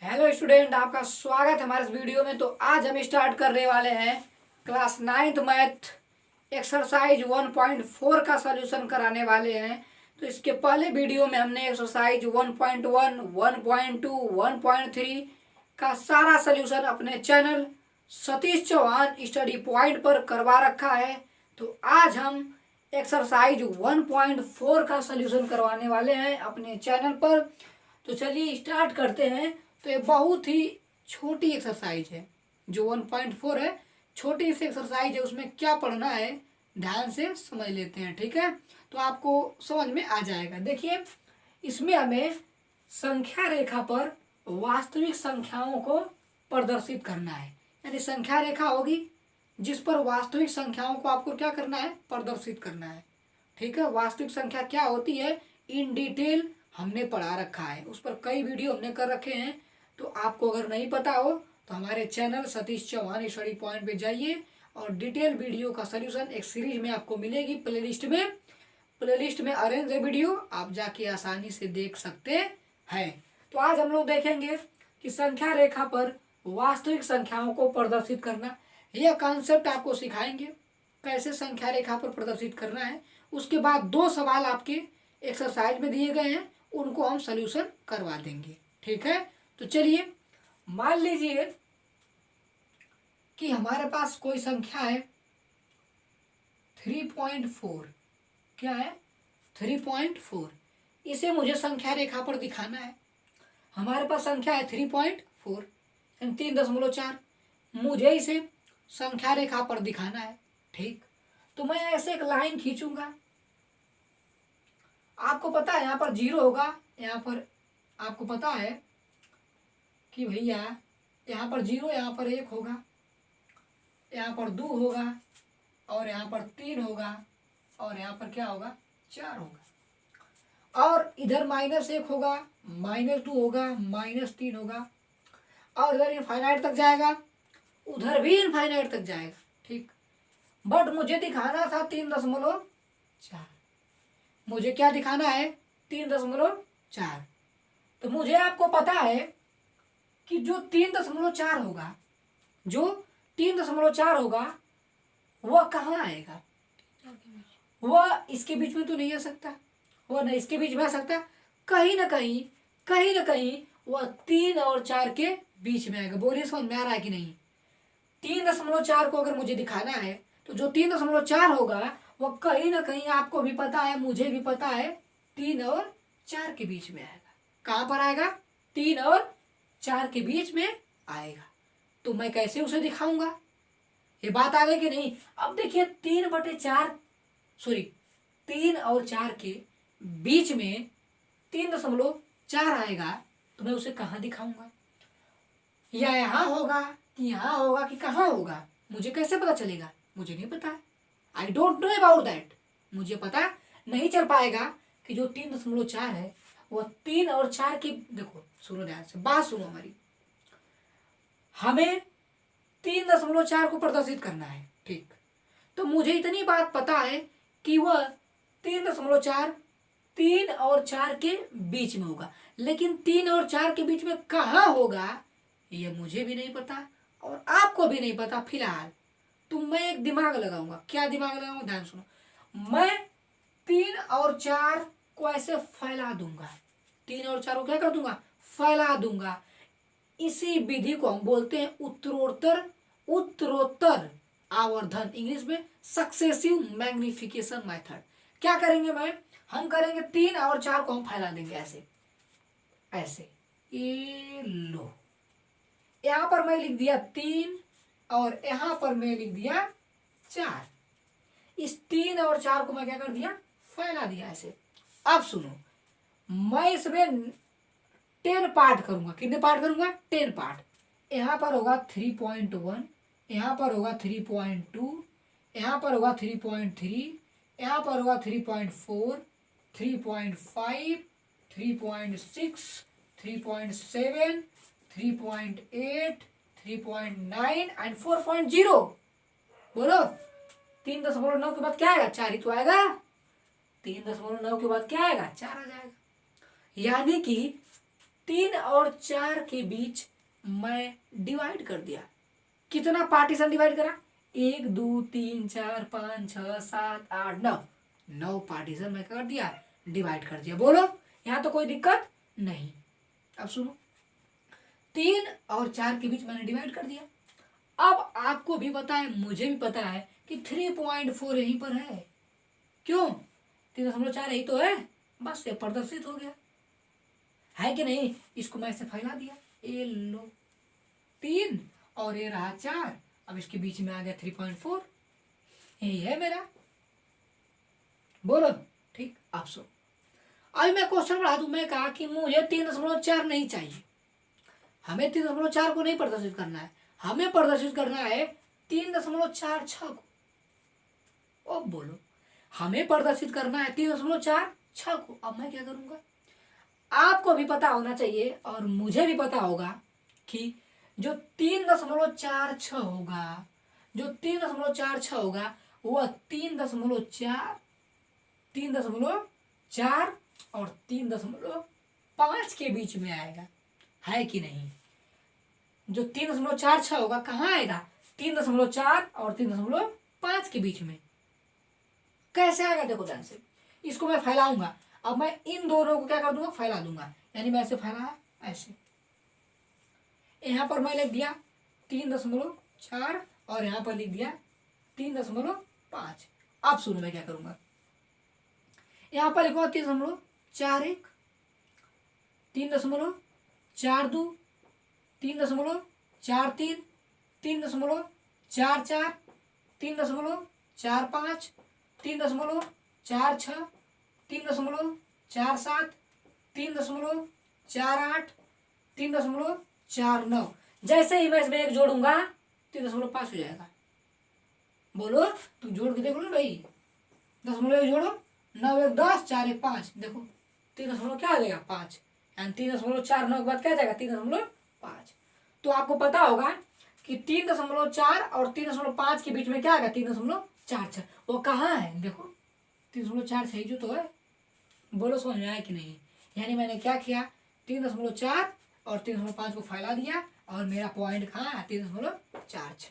Hello student, आपका स्वागत है हमारे इस वीडियो में। तो आज हम स्टार्ट करने वाले हैं क्लास 9th मैथ एक्सरसाइज 1.4 का सॉल्यूशन कराने वाले हैं। तो इसके पहले वीडियो में हमने एक्सरसाइज 1.1, 1.2, 1.3 का सारा सॉल्यूशन अपने channel Satish Chauhan study point पर करवा रखा है। तो आज हम एक्सरसाइज 1.4 का सॉल्यूशन करवाने वाले हैं अपने चैनल पर। तो चलिए स्टार्ट करते हैं। तो ये बहुत ही छोटी एक्सरसाइज है, जो 1.4 है, छोटी सी एक्सरसाइज है। उसमें क्या पढ़ना है ध्यान से समझ लेते हैं, ठीक है? तो आपको समझ में आ जाएगा। देखिए, इसमें हमें संख्या रेखा पर वास्तविक संख्याओं को प्रदर्शित करना है। यानी संख्या रेखा होगी जिस पर वास्तविक संख्याओं को आपको क्या करना है, प्रदर्शित करना है, ठीक है? वास्तविक संख्या क्या होती है इन डिटेल हमने पढ़ा रखा है, उस पर कई वीडियो हमने कर रखे हैं। तो आपको अगर नहीं पता हो तो हमारे channel Satish Chauhan study point पे जाइए और डिटेल वीडियो का सलूशन एक सीरीज में आपको मिलेगी प्लेलिस्ट में अरेंज है वीडियो, आप जाके आसानी से देख सकते हैं। तो आज हम लोग देखेंगे कि संख्या रेखा पर वास्तविक संख्याओं को प्रदर्शित करना, यह कॉन्सेप्ट आपको सिखाएंगे कैसे संख्या रेखा पर प्रदर्शित करना है। उसके बाद दो सवाल आपके एक्सरसाइज में दिए गए हैं, उनको हम सल्यूशन करवा देंगे, ठीक है? तो चलिए, मान लीजिए कि हमारे पास कोई संख्या है 3.4। क्या है? 3.4। इसे मुझे संख्या रेखा पर दिखाना है। हमारे पास संख्या है 3.4 यानी 3.4। मुझे इसे संख्या रेखा पर दिखाना है, ठीक? तो मैं ऐसे एक लाइन खींचूंगा। आपको पता है यहाँ पर 0 होगा, यहाँ पर आपको पता है कि भैया यहाँ पर 0, यहाँ पर 1 होगा, यहाँ पर 2 होगा, और यहाँ पर 3 होगा, और यहाँ पर क्या होगा, 4 होगा, और इधर -1 होगा, -2 होगा, -3 होगा, और इधर इनफाइनाइट तक जाएगा, उधर भी इनफाइनाइट तक जाएगा, ठीक? बट मुझे दिखाना था 3.4। मुझे क्या दिखाना है? 3.4। तो मुझे आपको पता है कि जो 3.4 होगा, जो 3.4 होगा वह कहाँ आएगा? वह इसके बीच में तो नहीं आ सकता, वह नहीं इसके बीच में आ सकता। कहीं ना कहीं वह 3 और 4 के बीच में आएगा। बोलिए, समझ में आ रहा है कि नहीं? 3.4 को अगर मुझे दिखाना है तो जो 3.4 होगा वह कहीं ना कहीं, आपको भी पता है, मुझे भी पता है, 3 और 4 के बीच में आएगा। कहाँ पर आएगा? 3 और 4 के बीच में आएगा। तो मैं कैसे उसे दिखाऊंगा? ये बात आ गई कि नहीं? अब देखिए, 3 और 4 के बीच में 3.4 आएगा, तो मैं उसे कहाँ दिखाऊंगा? या यहाँ होगा कि यहाँ होगा कि कहाँ होगा? मुझे कैसे पता चलेगा? मुझे नहीं पता। I don't know about that. मुझे पता नहीं चल पाएगा कि जो 3.4 है वह 3 और 4 के, देखो सुनो ध्यान से, बात सुनो हमारी। हमें 3.4 को प्रदर्शित करना है, ठीक? तो मुझे इतनी बात पता है कि वह 3.4 3 और 4 के बीच में होगा, लेकिन 3 और 4 के बीच में कहाँ होगा यह मुझे भी नहीं पता और आपको भी नहीं पता फिलहाल। तो मैं एक दिमाग लगाऊंगा। क्या दिमाग लगाऊंगा? ध्यान सुनो। मैं 3 और 4 को ऐसे फैला दूंगा। 3 और 4 को क्या कर दूंगा? फैला दूंगा। इसी विधि को हम बोलते हैं उत्तरोत्तर आवर्धन, इंग्लिश में सक्सेसिव मैग्निफिकेशन मेथड। क्या करेंगे हम करेंगे 3 और 4 को हम फैला देंगे ऐसे ऐसे। ये लो, यहाँ पर मैं लिख दिया 3 और यहाँ पर मैं लिख दिया 4। इस 3 और 4 को मैं क्या कर दिया? फैला दिया ऐसे। अब सुनो, मैं इसमें 10 पार्ट करूंगा। कितने पार्ट करूंगा? 10 पार्ट। यहाँ पर होगा 3.1, यहाँ पर होगा 3.2, यहाँ पर होगा 3.3, यहाँ पर होगा 3.4, 3.5, 3.6, 3.7, 3.8, 3.9 एंड 4.0। बोलो, 3.9 के बाद क्या आएगा? 4 ही तो आएगा। 3.9 के बाद क्या आएगा? 4 आ जाएगा। यानी कि 3 और 4 के बीच मैं डिवाइड कर दिया। कितना पार्टीशन डिवाइड करा? 1 2 3 4 5 6 7 8 9, 9 पार्टीशन मैं कर दिया, डिवाइड कर दिया। बोलो यहाँ तो कोई दिक्कत नहीं। अब सुनो, 3 और 4 के बीच मैंने डिवाइड कर दिया। अब आपको भी पता है, मुझे भी पता है कि 3.4 यहीं पर है। क्यों? 3.4 यही तो है, बस ये प्रदर्शित हो गया है कि नहीं। इसको मैं ऐसे फैला दिया, ये लो 3 और ये रहा 4, अब इसके बीच में आ गया 3.4, यही है मेरा। बोलो ठीक। आप सो अभी मैं क्वेश्चन बढ़ा दूं। मैं कहा कि मुझे 3.4 नहीं चाहिए, हमें 3.4 को नहीं प्रदर्शित करना है, हमें प्रदर्शित करना है 3.46 को। अब बोलो, हमें प्रदर्शित करना है 3.46 को। अब मैं क्या करूंगा? आपको भी पता होना चाहिए और मुझे भी पता होगा कि जो 3.46 होगा, जो 3.46 होगा वह 3.4 और 3.5 के बीच में आएगा, है कि नहीं? जो 3.46 होगा कहाँ आएगा? 3.4 और 3.5 के बीच में। कैसे आएगा? देखो ध्यान से, इसको मैं फैलाऊंगा। अब मैं इन दोनों को क्या कर दूंगा? फैला दूंगा। यानी मैं ऐसे फैलाया, ऐसे यहाँ पर मैं लिख दिया 3.4 और यहाँ पर लिख दिया 3.5। अब सुनो मैं क्या करूंगा, यहाँ पर लिखो 3.41, 3.42, 3.43, 3.44, 3.45, 3.46, 3.47, 3.48, 3.49। जैसे ही मैं इसमें एक जोड़ूंगा 3.5 हो जाएगा। बोलो तुम जोड़ के देखो ना भाई, 10 जोड़ो, 9 1 10, 4 1 5, देखो 3 क्या आ जाएगा? 5। यानी 3.49 के बाद क्या जाएगा? 3.5। तो आपको पता होगा कि 3.4 और 3.5 के बीच में क्या आएगा? 3.46। वो कहाँ है? देखो 3.4 सही जो तो है। बोलो समझ में आया कि नहीं? यानी मैंने क्या किया? 3.4 और 3.5 को फैला दिया और मेरा पॉइंट कहाँ है? 3.46।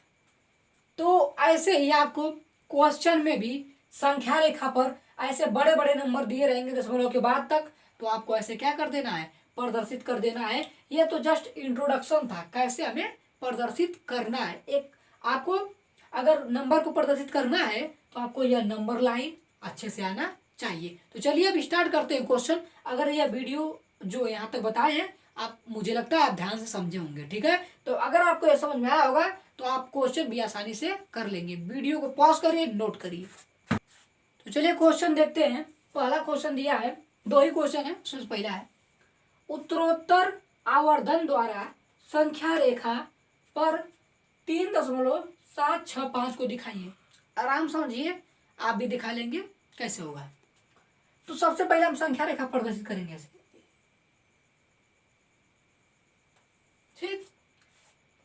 तो ऐसे ही आपको क्वेश्चन में भी संख्या रेखा पर ऐसे बड़े बड़े नंबर दिए रहेंगे दशमलव के बाद तक, तो आपको ऐसे क्या कर देना है? प्रदर्शित कर देना है। ये तो जस्ट इंट्रोडक्शन था, कैसे हमें प्रदर्शित करना है। एक आपको अगर नंबर को प्रदर्शित करना है तो आपको यह नंबर लाइन अच्छे से आना चाहिए। तो चलिए अब स्टार्ट करते हैं क्वेश्चन। अगर यह वीडियो जो यहाँ तक बताए हैं आप, मुझे लगता है आप ध्यान से समझे होंगे, ठीक है। तो अगर आपको यह समझ में आया होगा तो आप क्वेश्चन भी आसानी से कर लेंगे। वीडियो को पॉज करिए, नोट करिए। तो चलिए क्वेश्चन देखते हैं। पहला क्वेश्चन दिया है, 2 ही क्वेश्चन है। उसमें पहला है, उत्तरोत्तर आवर्धन द्वारा संख्या रेखा पर 3.765 को दिखाइए। आराम समझिए, आप भी दिखा लेंगे कैसे होगा। तो सबसे पहले हम संख्या रेखा प्रदर्शित करेंगे ऐसे, ठीक।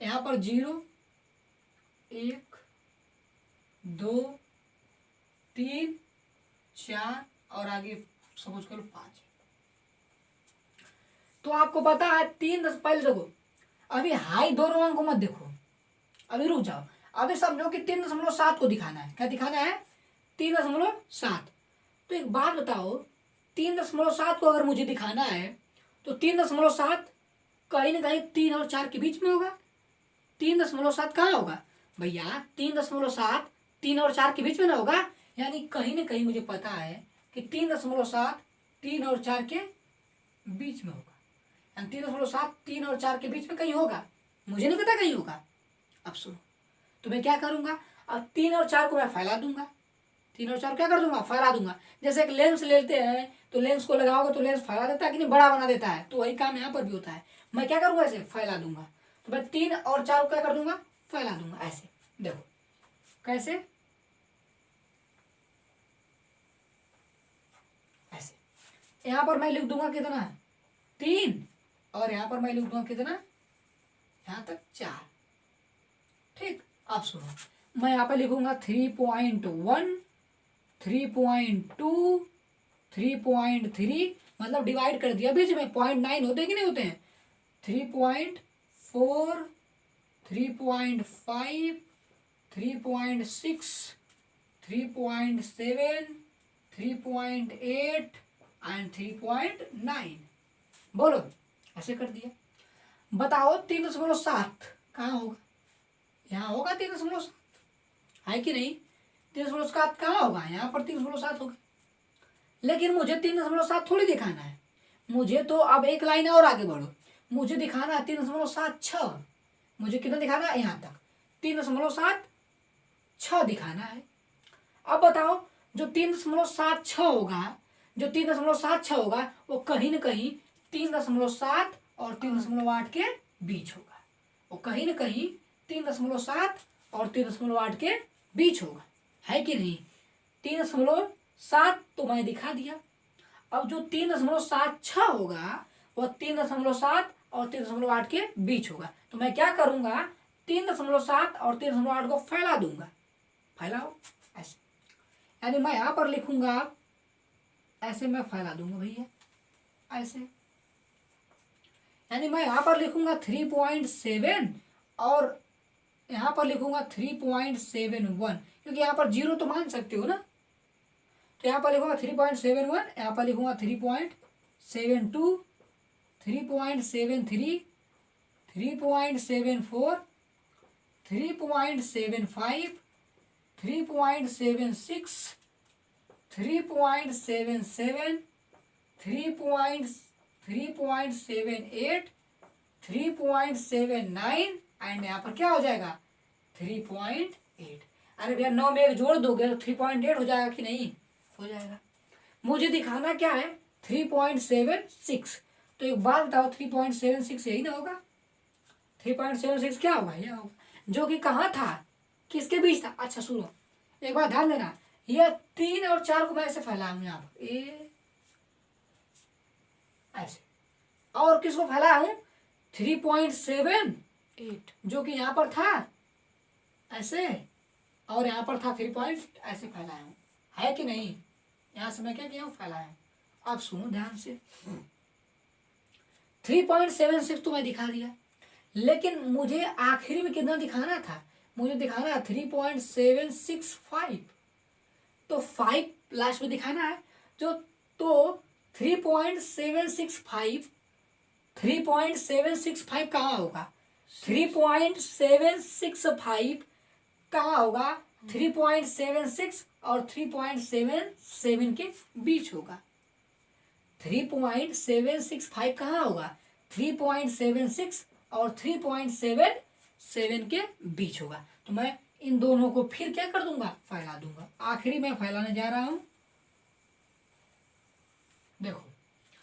यहाँ पर 0 1 2 3 4 और आगे सपोज करो 5। तो आपको पता है 3 पहले देखो, अभी हाई दोनों अंक को मत देखो, अभी रुक जाओ। अभी समझो कि 3.7 को दिखाना है। क्या दिखाना है? 3.7। तो एक बात बताओ, 3.7 को अगर मुझे दिखाना है तो 3.7 कहीं ना कहीं 3 और 4 के बीच में होगा। 3.7 कहाँ होगा भैया? 3.7 3 और 4 के बीच में ना होगा। यानी कहीं ना कहीं मुझे पता है कि 3.7 3 और 4 के बीच में होगा। यानी 3.7 3 और 4 के बीच में कहीं होगा, मुझे नहीं पता कहीं होगा। अब सुनो, तो मैं क्या करूंगा? अब 3 और 4 को मैं फैला दूंगा। 3 और 4 क्या कर दूंगा? फैला दूंगा। जैसे एक लेंस लेते हैं तो लेंस को लगाओगे तो लेंस फैला देता है कि नहीं? बड़ा बना देता है। तो वही काम यहाँ पर भी होता है। मैं क्या करूंगा? ऐसे फैला दूंगा। तो मैं 3 और 4 को क्या कर दूंगा? फैला दूंगा। ऐसे देखो कैसे, ऐसे। यहाँ पर मैं लिख दूंगा कितना? 3 और यहाँ पर मैं लिख दूंगा कितना? यहाँ तक 4, ठीक। अब सुनो, मैं यहाँ पर लिखूंगा 3.1 3.2 3.3 मतलब डिवाइड कर दिया बीच में। 0.9 होते कि नहीं होते हैं? 3.4, 3.5, 3.6, 3.7, 3.8 एंड 3.9। बोलो, ऐसे कर दिया। बताओ 3.7 कहाँ होगा? यहाँ होगा 3.7, है कि नहीं? 3.7 कहाँ होगा? यहाँ पर 3.7 होगा। लेकिन मुझे 3.7 थोड़ी दिखाना है, मुझे तो अब एक लाइन और आगे बढ़ो, मुझे दिखाना है 3.76। मुझे कितना दिखाना है? यहाँ तक 3.76 दिखाना है। अब बताओ जो 3.76 होगा, जो 3.76 होगा वो कहीं न कहीं 3.7 और 3.8 के बीच होगा। वो कहीं न कहीं 3.7 और 3.8 के बीच होगा, है कि नहीं? 3.7 तो मैं दिखा दिया। अब जो 3.76 होगा वह 3.7 और 3.8 के बीच होगा। तो मैं क्या करूंगा? 3.7 और 3.8 को फैला दूंगा। फैलाओ ऐसे, यानी मैं यहाँ पर लिखूंगा ऐसे, मैं फैला दूंगा भैया ऐसे। यानी मैं यहाँ पर लिखूंगा 3.7 और यहाँ पर लिखूंगा 3.71, क्योंकि यहाँ पर 0 तो मान सकते हो ना। तो यहाँ पर लिखूंगा 3.71, यहाँ पर लिखूंगा 3.72, 3.73, 3.74, 3.75, 3.76, 3.77, 3.78, 3.79 एंड यहाँ पर क्या हो जाएगा? 3.8। अरे भैया 9 में एक जोड़ दोगे तो 3.8 हो जाएगा कि नहीं? हो जाएगा। मुझे दिखाना क्या है? 3.76। तो एक बात बताओ, 3.76 यही ना होगा? 3.76 क्या होगा? यह होगा, जो कि कहाँ था? किसके बीच था? अच्छा सुनो, एक बात ध्यान देना, यह 3 और 4 को मैं ऐसे फैलाऊंगा यहाँ पर ऐसे, और किसको फैलाया हूँ? 3.78 जो कि यहाँ पर था ऐसे, और यहाँ पर था 3 ऐसे फैलाया हूँ, है कि नहीं? यहाँ से मैं क्या किया हूँ? फैलाया हूँ। अब सुनो ध्यान से, 3.76 तो मैं दिखा दिया, लेकिन मुझे आखिरी में कितना दिखाना था? मुझे दिखाना है 3.765। तो 5 लास्ट में दिखाना है जो, तो 3.765, 3.765 कहाँ होगा? 3.765 कहाँ होगा? 3.76 और 3.77 के बीच होगा। 3.765 कहाँ होगा? 3.76 और 3.77 के बीच होगा। तो मैं इन दोनों को फिर क्या कर दूंगा? फैला दूंगा। आखिरी मैं फैलाने जा रहा हूं, देखो।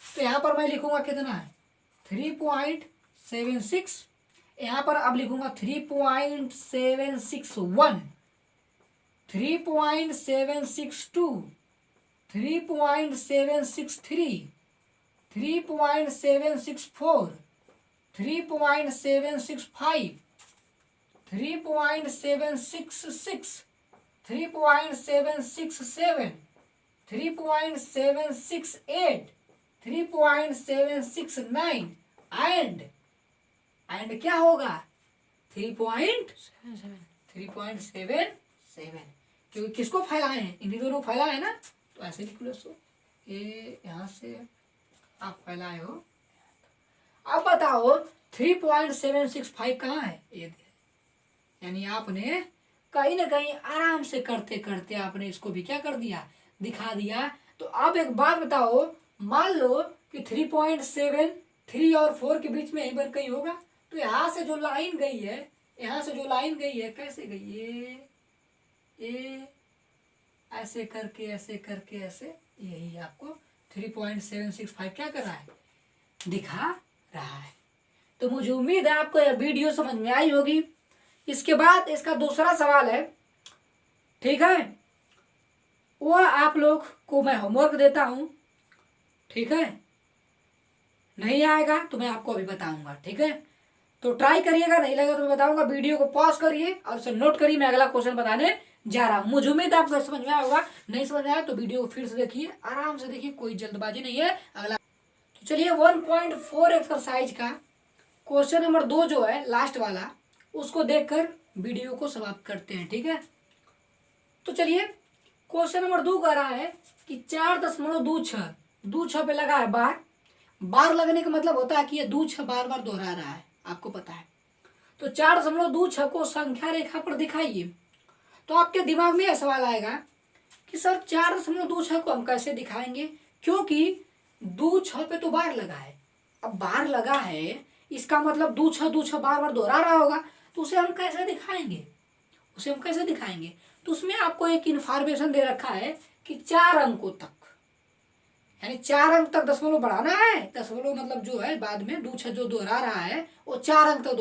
तो यहां पर मैं लिखूंगा कितना है? 3.76। यहां पर अब लिखूंगा 3.761, 3.762, 3.763, 3.764, 3.765, 3.766, 3.767, 3.768, 3.769 एंड क्या होगा? 3.77। क्योंकि किसको फैलाए हैं? इन्हीं दोनों को फैलाए हैं ना। तो ऐसे लिख लो इसको, ये यहाँ से आप फैलाए हो। अब बताओ 3.765 कहाँ है? ये यानी आपने कहीं ना कहीं आराम से करते करते आपने इसको भी क्या कर दिया? दिखा दिया। तो अब एक बात बताओ, मान लो कि 3.7 और 4 के बीच में यहीं पर कहीं होगा। तो यहाँ से जो लाइन गई है, यहाँ से जो लाइन गई है, कैसे गई? ये ऐसे करके ऐसे करके ऐसे, यही आपको 3.765 क्या कर रहा है? दिखा रहा है। तो मुझे उम्मीद है आपको यह वीडियो समझ में आई होगी। इसके बाद इसका दूसरा सवाल है, ठीक है, वह आप लोग को मैं होमवर्क देता हूं, ठीक है? नहीं आएगा तो मैं आपको अभी बताऊंगा, ठीक है? तो ट्राई करिएगा, नहीं लगा तो मैं बताऊंगा। वीडियो को पॉज करिए और उसे नोट करिए, मैं अगला क्वेश्चन बताने जा रहा हूँ। मुझे उम्मीद है आपको समझ में आया होगा। नहीं समझ में आया तो वीडियो को फिर से देखिए, आराम से देखिए, कोई जल्दबाजी नहीं है। अगला चलिए 1.4 एक्सरसाइज का क्वेश्चन नंबर 2 जो है लास्ट वाला, उसको देखकर वीडियो को समाप्त करते हैं, ठीक है। तो चलिए क्वेश्चन नंबर 2 कह रहा है कि 4.26 दो छह पे लगा है बार। बार लगने का मतलब होता है कि ये दो छह बार बार दोहरा रहा है, आपको पता है। तो 4.26 को संख्या रेखा पर दिखाइए। तो आपके दिमाग में यह सवाल आएगा कि सर 4.26 को हम कैसे दिखाएंगे, क्योंकि दो छह पे तो बार लगा है। अब बार लगा है इसका मतलब दो छह बार बार दोहरा रहा होगा, तो उसे हम कैसे दिखाएंगे, तो उसमें आपको एक इंफॉर्मेशन दे रखा है कि 4 अंकों तक, यानी 4 अंक तक दशमलव बढ़ाना है। दशमलव मतलब जो है बाद में दो छह जो दोहरा रहा है वो 4 अंक तक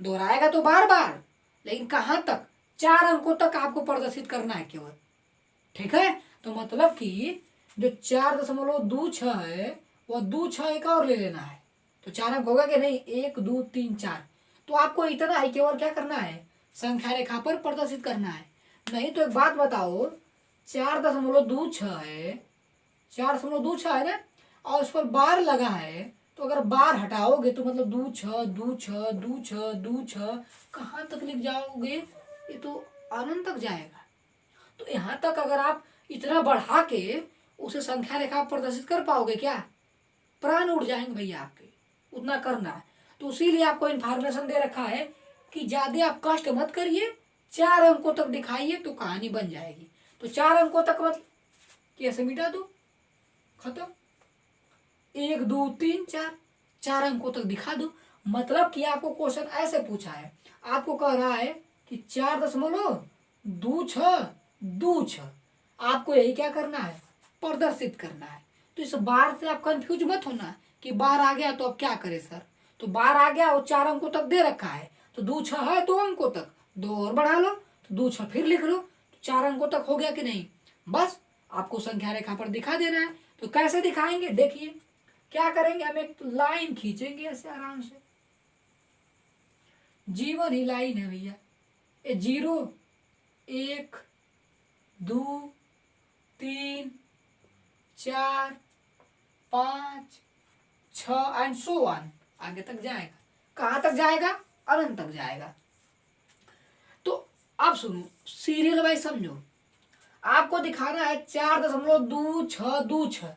दोहराएगा तो बार बार, लेकिन कहाँ तक, 4 अंकों तक आपको प्रदर्शित करना है केवल, ठीक है। तो मतलब कि जो 4.26 है वह दो छह एक और ले लेना है, तो 4 अंक होगा कि नहीं, 1 2 3 4। तो आपको इतना ही केवल क्या करना है, संख्या रेखा पर प्रदर्शित करना है। नहीं तो एक बात बताओ, 4.26 है, 4.26 है ना, और उस पर बार लगा है, तो अगर बार हटाओगे तो मतलब दो छह दो छह दो छह दो छह कहाँ तक लिख जाओगे, ये तो अनंत तक जाएगा। तो यहाँ तक अगर आप इतना बढ़ा के उसे संख्या रेखा प्रदर्शित कर पाओगे क्या, प्राण उड़ जाएंगे भैया आपके, उतना करना है। तो इसीलिए आपको इन्फॉर्मेशन दे रखा है कि ज्यादा आप कष्ट मत करिए, 4 अंकों तक दिखाइए तो कहानी बन जाएगी। तो 4 अंकों तक मतलब कैसे मिटा दो, खत्म, 1 2 3 4, 4 अंकों तक दिखा दो। मतलब कि आपको क्वेश्चन ऐसे पूछा है, आपको कह रहा है कि 4.26 आपको यही क्या करना है, प्रदर्शित करना है। तो इस बार से आप कंफ्यूज मत होना कि बार आ गया तो अब क्या करें सर। तो बार आ गया वो 4 अंकों तक दे रखा है, तो दो छह है 2 अंकों तक, 2 और बढ़ा लो, तो दो छह फिर लिख लो, तो 4 अंकों तक हो गया कि नहीं। बस आपको संख्या रेखा पर दिखा देना है। तो कैसे दिखाएंगे, देखिए क्या करेंगे, हम एक लाइन खींचेंगे ऐसे आराम से, जीवन ही लाइन है भैया। ये 0 1 2 3 4 5 6 एंड सो ऑन, आगे तक जाएगा। कहाँ तक जाएगा, अनंत तक जाएगा। तो अब सुनो, सीरियल वाइज समझो, आपको दिखाना है 4.26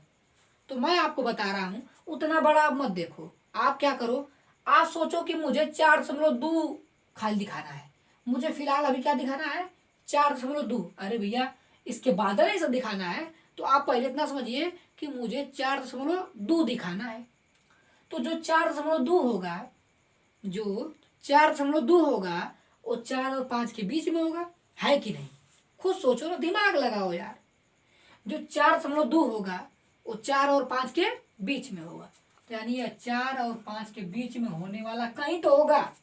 तो मैं आपको बता रहा हूं उतना बड़ा आप मत देखो। आप क्या करो, आप सोचो कि मुझे 4.2 खाली दिखाना है, मुझे फिलहाल अभी क्या दिखाना है, 4.2। अरे भैया इसके बाद नहीं सब दिखाना है, तो आप पहले इतना समझिए कि मुझे 4.2 दिखाना है। तो जो 4.2 होगा, जो 4.2 होगा वो 4 और 5 के बीच में होगा, है कि नहीं, खुद सोचो ना, दिमाग लगाओ यार। जो 4.2 होगा वो 4 और 5 के बीच में होगा, यानी यह 4 और 5 के बीच में होने वाला कहीं तो होगा,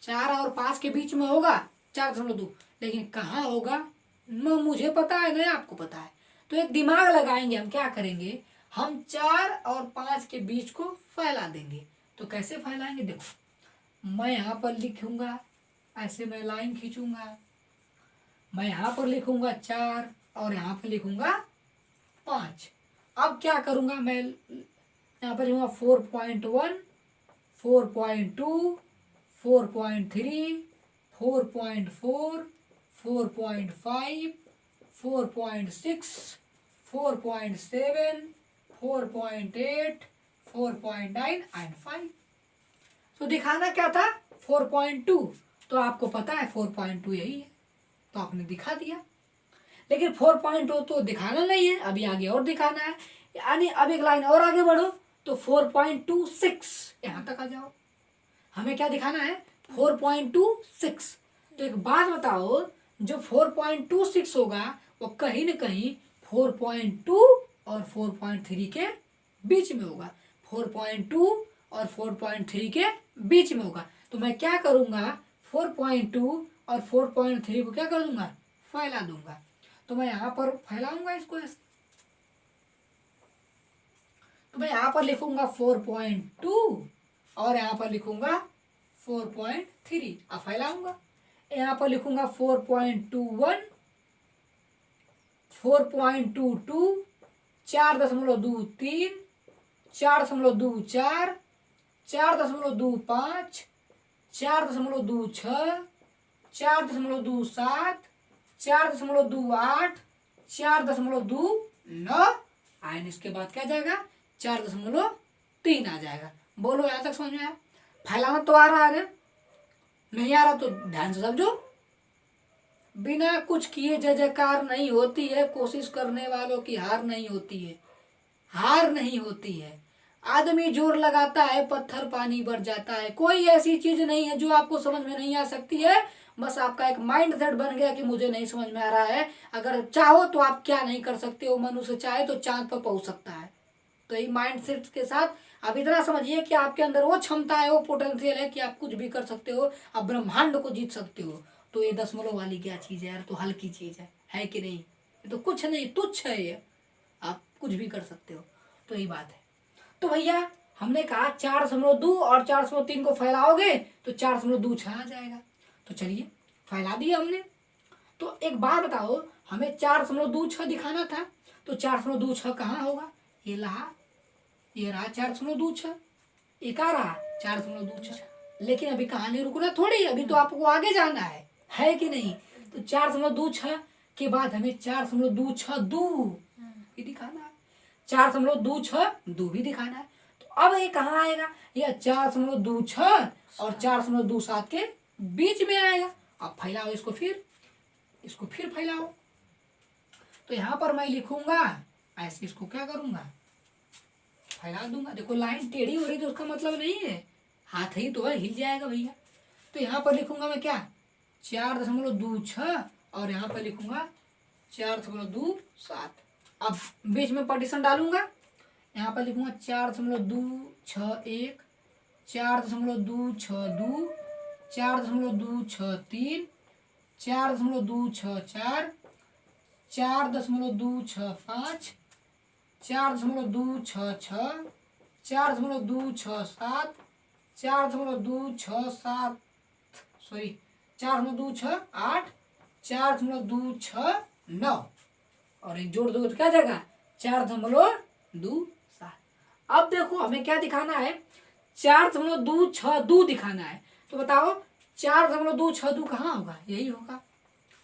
4 और 5 के बीच में होगा 4.2, लेकिन कहाँ होगा न मुझे पता है न आपको पता है। तो एक दिमाग लगाएंगे, हम क्या करेंगे, हम 4 और 5 के बीच को फैला देंगे। तो कैसे फैलाएंगे, देखो मैं यहाँ पर लिखूंगा, ऐसे मैं लाइन खींचूंगा, मैं यहाँ पर लिखूंगा 4 और यहाँ पर लिखूंगा 5। अब क्या करूंगा, मैं यहाँ पर लिखूंगा 4.1 4.2 4.3 4.4 4.5 4.6 4.7 4.8 4.9 एंड 5। तो दिखाना क्या था, 4.2। तो आपको पता है 4.2 यही है, तो आपने दिखा दिया। लेकिन 4.2 तो दिखाना नहीं है, अभी आगे और दिखाना है, यानी अब एक लाइन और आगे बढ़ो तो 4.26 यहाँ तक आ जाओ। हमें क्या दिखाना है, 4.26। तो एक बात बताओ, जो 4.26 होगा वो कहीं न कहीं 4.2 और 4.3 के बीच में होगा, 4.2 और 4.3 के बीच में होगा। तो मैं क्या करूंगा, 4.2 और 4.3 को क्या कर दूंगा, फैला दूंगा। तो मैं यहाँ पर फैलाऊंगा इसको ऐसे, तो मैं यहाँ पर लिखूंगा 4.2 और यहाँ पर लिखूंगा 4.3, अब फैलाऊंगा। यहाँ पर लिखूंगा 4.21 4.22 4.23 4.24, 4.25, 4.26, 4.27, 4.28, 4.29 एंड इसके बाद क्या जाएगा 4.3 आ जाएगा। बोलो यहाँ तक समझ में आया? फैलाना तो आ रहा है ना? नहीं आ रहा तो ध्यान से समझो। बिना कुछ किए जय जयकार नहीं होती है, कोशिश करने वालों की हार नहीं होती है, हार नहीं होती है। आदमी जोर लगाता है, पत्थर पानी भर जाता है। कोई ऐसी चीज नहीं है जो आपको समझ में नहीं आ सकती है। बस आपका एक माइंड सेट बन गया कि मुझे नहीं समझ में आ रहा है। अगर चाहो तो आप क्या नहीं कर सकते हो, मनुष्य चाहे तो चांद पर पहुंच सकता है। तो ये माइंड सेट के साथ आप इतना समझिए कि आपके अंदर वो क्षमता है, वो पोटेंशियल है कि आप कुछ भी कर सकते हो, आप ब्रह्मांड को जीत सकते हो। तो ये दशमलव वाली क्या चीज है यार? तो हल्की चीज है कि नहीं? ये तो कुछ नहीं, तुच्छ है ये, आप कुछ भी कर सकते हो। तो यही बात है। तो भैया हमने कहा 4.2 और 4.3 को फैलाओगे तो 4.26 आ जाएगा। तो चलिए फैला दिया हमने। तो एक बार बताओ, हमें 4.26 दिखाना था, तो 4.26 कहाँ होगा? ये रहा 4.26, एक आ रहा 4.26। लेकिन अभी कहानी रुकना थोड़ी, अभी तो आपको आगे जाना है कि नहीं? तो 4.26 के बाद हमें 4.26 भी दिखाना है, 4.26 भी दिखाना है। तो अब ये कहाँ आएगा? ये 4.26 और 4.27 के बीच में आएगा। अब फैलाओ इसको, फिर फैलाओ। तो यहाँ पर मैं लिखूंगा ऐसे, इसको क्या करूंगा, फैला दूंगा। देखो लाइन टेढ़ी हो रही तो उसका मतलब नहीं है, हाथ ही तो है, हिल जाएगा भैया। तो यहाँ पर लिखूंगा मैं क्या, 4.26 और यहाँ पर लिखूंगा 4.27। अब बीच में पार्टीशन डालूंगा, यहाँ पर लिखूंगा 4.261, 4.262, 4.263, 4.264, 4.265, 4.266, 4.267, 4.267, सॉरी 4.268, 4.269 और एक जोड़ दो तो क्या जाएगा 4.27। अब देखो हमें क्या दिखाना है, 4.262 दिखाना है। तो बताओ 4.262 कहाँ होगा? यही होगा।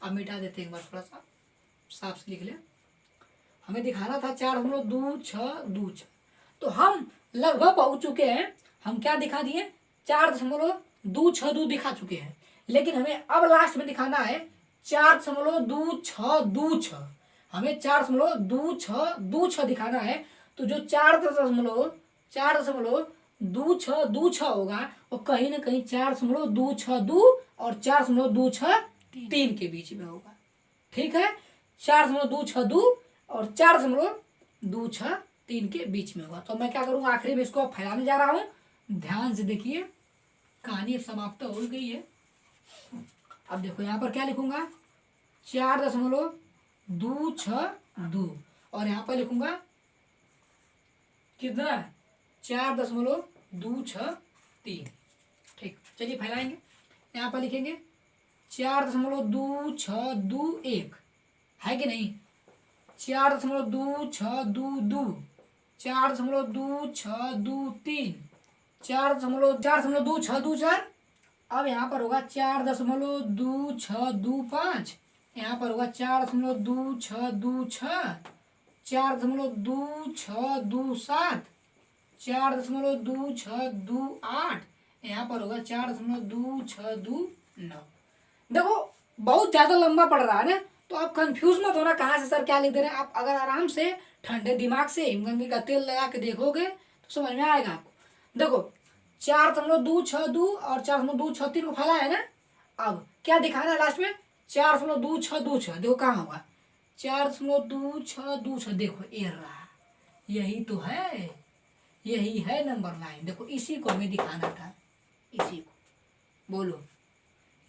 अब मिटा देते हैं, एक बार थोड़ा सा साफ से लिख ले। हमें दिखाना था 4.262, तो हम लगभग पहुंच चुके हैं। हम क्या दिखा दिए, 4.262 दिखा चुके हैं। लेकिन हमें अब लास्ट में दिखाना है 4.2626। हमें 4.2626 दिखाना है। तो जो 4.2626 होगा वो कहीं ना कहीं 4.262 और 4.263 के बीच में होगा। ठीक है, 4.262 और 4.263 के बीच में होगा। तो मैं क्या करूँगा, आखिरी में इसको फैलाने जा रहा हूँ। ध्यान से देखिए, कहानी समाप्त हो गई है। अब देखो यहाँ पर क्या लिखूंगा, 4.262 और यहाँ पर लिखूंगा कितना, 4.263। ठीक, चलिए फैलाएंगे। यहाँ पर लिखेंगे 4.2621, है कि नहीं, 4.2622, 4.2623, 4.2624। अब यहाँ पर होगा 4.2625, यहाँ पर होगा 4.2626, 4.2627, 4.2628, यहाँ पर होगा 4.2629। देखो बहुत ज्यादा लंबा पड़ रहा है ना, तो आप कंफ्यूज मत होना कहाँ से सर क्या लिख दे रहे हैं। आप अगर आराम से ठंडे दिमाग से हिमगंगे का तेल लगा के देखोगे तो समझ में आएगा आपको। देखो 4.262 और 4.263 को फैला है ना। अब क्या दिखाना है लास्ट में, 4.2626। देखो कहाँ होगा 4.2626। देखो ये रहा, यही तो है, यही है नंबर लाइन। देखो इसी को हमें दिखाना था, इसी को, बोलो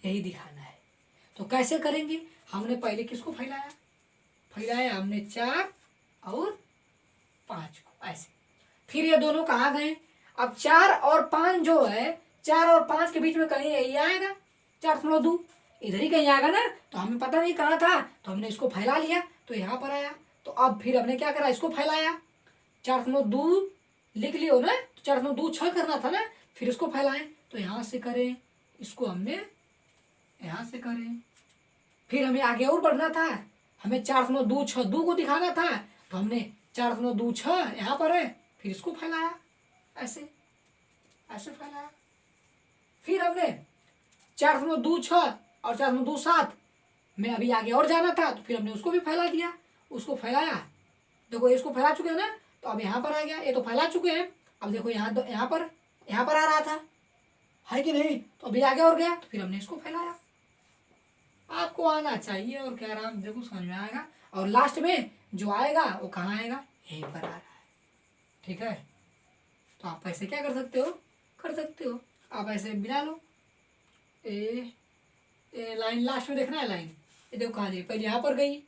यही दिखाना है। तो कैसे करेंगे, हमने पहले किसको फैलाया, हमने 4 और 5 को ऐसे। फिर ये दोनों कहाँ गए, अब 4 और 5 जो है, 4 और 5 के बीच में कहीं यही आएगा 4.2, इधर ही कहीं आएगा ना। तो हमें पता नहीं कहाँ था, तो हमने इसको फैला लिया तो यहाँ पर आया। तो अब फिर हमने क्या करा, इसको फैलाया 4.2 लिख लियो ना, तो 4/2 6 करना था ना, फिर इसको फैलाएं, तो यहाँ से करें, इसको हमने यहाँ से करें, फिर हमें आगे और बढ़ना था, हमें 4/2 6 2 को दिखाना था, तो हमने 4/2 6 यहाँ पर है, फिर इसको फैलाया, ऐसे ऐसे फैलाया। फिर हमने 4/2 6 और 4/2 7 में अभी आगे और जाना था, तो फिर हमने उसको भी फैला दिया, उसको फैलाया, देखो इसको फैला चुके हैं ना, तो अब यहाँ पर आ गया, ये तो फैला चुके हैं। अब देखो यहाँ पर आ रहा था, है कि नहीं, तो अभी आगे और गया, तो फिर हमने इसको फैलाया। आपको आना चाहिए और क्या, आराम देखो समझ में आएगा। और लास्ट में जो आएगा वो कहाँ आएगा, यहीं पर आ रहा है, ठीक है। तो आप ऐसे क्या कर सकते हो, आप ऐसे मिला लो, ए लाइन लास्ट में देखना है लाइन, ये देखो कहाँ गई, पहले यहाँ पर गई,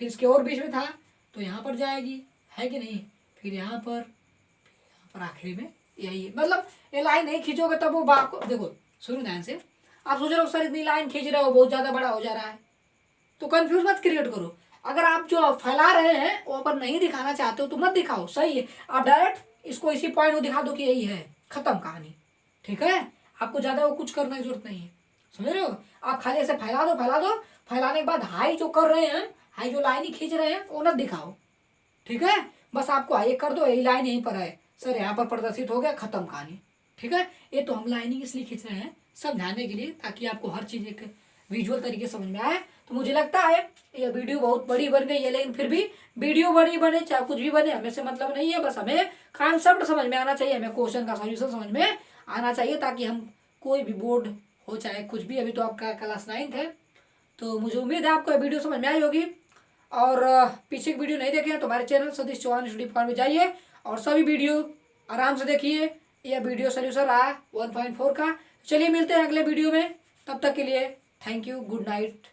फिर इसके और बीच में था तो यहाँ पर जाएगी, है कि नहीं, फिर यहाँ पर आखिरी में यही है। मतलब ये लाइन नहीं खींचोगे तब वो बाप को देखो, शुरू ध्यान से। आप सोच रहे हो सर इतनी लाइन खींच रहे हो, बहुत ज़्यादा बड़ा हो जा रहा है, तो कंफ्यूज मत क्रिएट करो। अगर आप जो फैला रहे हैं वो पर नहीं दिखाना चाहते हो तो मत दिखाओ, सही है। आप डायरेक्ट इसको इसी पॉइंट को दिखा दो कि यही है, खत्म कहानी, ठीक है। आपको ज़्यादा वो कुछ करने की जरूरत नहीं है, समझ रहे हो। आप खाली ऐसे फैला दो, फैलाने के बाद हाई जो कर रहे हैं, हाई जो लाइन ही खींच रहे हैं वो मत दिखाओ, ठीक है। बस आपको हाई कर दो, यही लाइन यहीं पर है सर, यहाँ पर प्रदर्शित हो गया, खत्म कहानी, ठीक है। ये तो हम लाइनिंग इसलिए खींच रहे हैं समझाने के लिए, ताकि आपको हर चीज़ एक विजुअल तरीके से समझ में आए। तो मुझे लगता है ये वीडियो बहुत बड़ी बन गई है, लेकिन फिर भी वीडियो बड़ी बने चाहे कुछ भी बने, हमें से मतलब नहीं है। बस हमें कॉन्सेप्ट समझ में आना चाहिए, हमें क्वेश्चन का सॉल्यूशन समझ में आना चाहिए, ताकि हम कोई भी बोर्ड हो चाहे कुछ भी, अभी तो आपका क्लास 9th है, तो मुझे उम्मीद है आपको वीडियो समझ में आई होगी। और पीछे की वीडियो नहीं देखे हैं तो हमारे channel Satish Chauhan study form में जाइए और सभी वीडियो आराम से देखिए। यह वीडियो सोल्यूशन रहा 1.4 का। चलिए मिलते हैं अगले वीडियो में, तब तक के लिए थैंक यू, गुड नाइट।